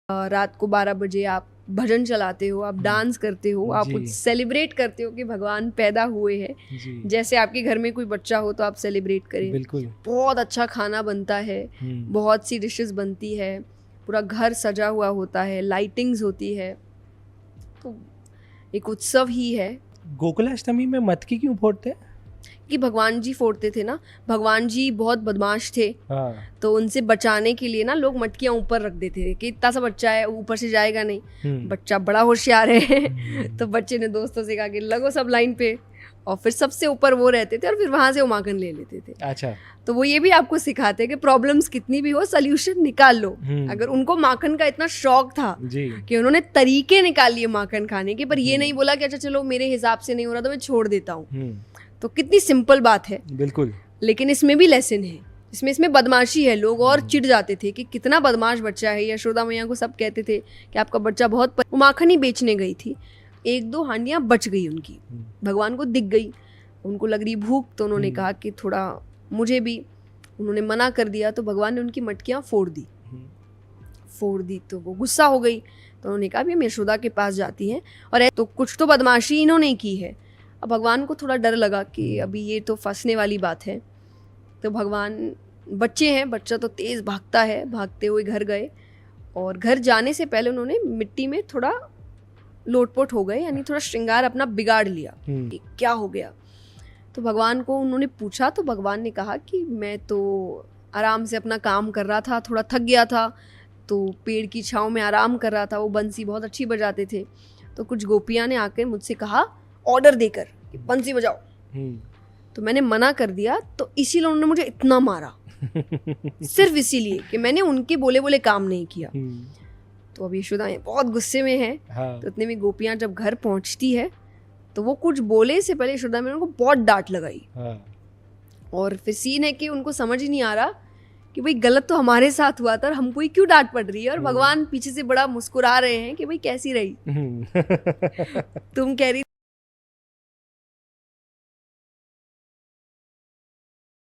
रात को 12 बजे आप भजन चलाते हो, आप डांस करते हो, आप कुछ सेलिब्रेट करते हो कि भगवान पैदा हुए हैं। जैसे आपके घर में कोई बच्चा हो तो आप सेलिब्रेट करें। बिल्कुल। बहुत अच्छा खाना बनता है, बहुत सी डिशेस बनती है, पूरा घर सजा हुआ होता है, लाइटिंग्स होती है, तो एक उत्सव ही है। गोकुलाष्टमी में मटकी क्यों फोड़ते हैं? कि भगवान जी फोड़ते थे ना, भगवान जी बहुत बदमाश थे। तो उनसे बचाने के लिए ना लोग मटकियां ऊपर रख देते थे कि इतना सा बच्चा है ऊपर से जाएगा नहीं। बच्चा बड़ा होशियार है तो बच्चे ने दोस्तों से कहा कि लगो सब लाइन पे, और फिर सबसे ऊपर वो रहते थे और फिर वहां से वो माखन ले लेते थे। अच्छा। तो वो ये भी आपको सिखाते हैं कि प्रॉब्लम्स कितनी भी हो सोल्यूशन निकाल लो। अगर उनको माखन का इतना शौक था कि उन्होंने तरीके निकाल लिए माखन खाने के, पर ये नहीं बोला कि अच्छा चलो मेरे हिसाब से नहीं हो रहा तो मैं छोड़ देता हूँ। तो कितनी सिंपल बात है। बिल्कुल। लेकिन इसमें भी लेसन है, इसमें बदमाशी है। लोग और चिढ़ जाते थे कि कितना बदमाश बच्चा है। यशोदा मैया को सब कहते थे कि आपका बच्चा बहुत वो माखन ही बेचने गई थी, 1-2 हांडियां बच गई उनकी, भगवान को दिख गई, उनको लग रही भूख, तो उन्होंने कहा कि थोड़ा मुझे भी, उन्होंने मना कर दिया तो भगवान ने उनकी मटकियाँ फोड़ दी। तो वो गुस्सा हो गई, तो उन्होंने कहा भी हम यशोदा के पास जाती हैं, और तो कुछ तो बदमाशी इन्होंने की है। अब भगवान को थोड़ा डर लगा कि अभी ये तो फंसने वाली बात है। तो भगवान, बच्चे हैं, बच्चा तो तेज़ भागता है, भागते हुए घर गए, और घर जाने से पहले उन्होंने मिट्टी में थोड़ा लोटपोट हो गए, यानी थोड़ा श्रृंगार अपना बिगाड़ लिया कि क्या हो गया। तो भगवान को उन्होंने पूछा, तो भगवान ने कहा कि मैं तो आराम से अपना काम कर रहा था, थोड़ा थक गया था तो पेड़ की छाँव में आराम कर रहा था। वो बंसी बहुत अच्छी बजाते थे, तो कुछ गोपियाँ ने आकर मुझसे कहा ऑर्डर देकर कि बंसी बजाओ, तो मैंने मना कर दिया। तो इसीलिए उन्होंने मुझे इतना मारा सिर्फ इसीलिए कि मैंने उनके बोले काम नहीं किया। तो अब यशोदा बहुत गुस्से में है। तो इतने में गोपियाँ जब घर पहुंचती है तो वो कुछ बोले से पहले यशोदा ने उनको बहुत डांट लगाई। और फिर सीन है कि उनको समझ ही नहीं आ रहा कि भाई गलत तो हमारे साथ हुआ था और हमको ही क्यों डांट पड़ रही है। और भगवान पीछे से बड़ा मुस्कुरा रहे हैं कि भाई कैसी रही तुम कह रही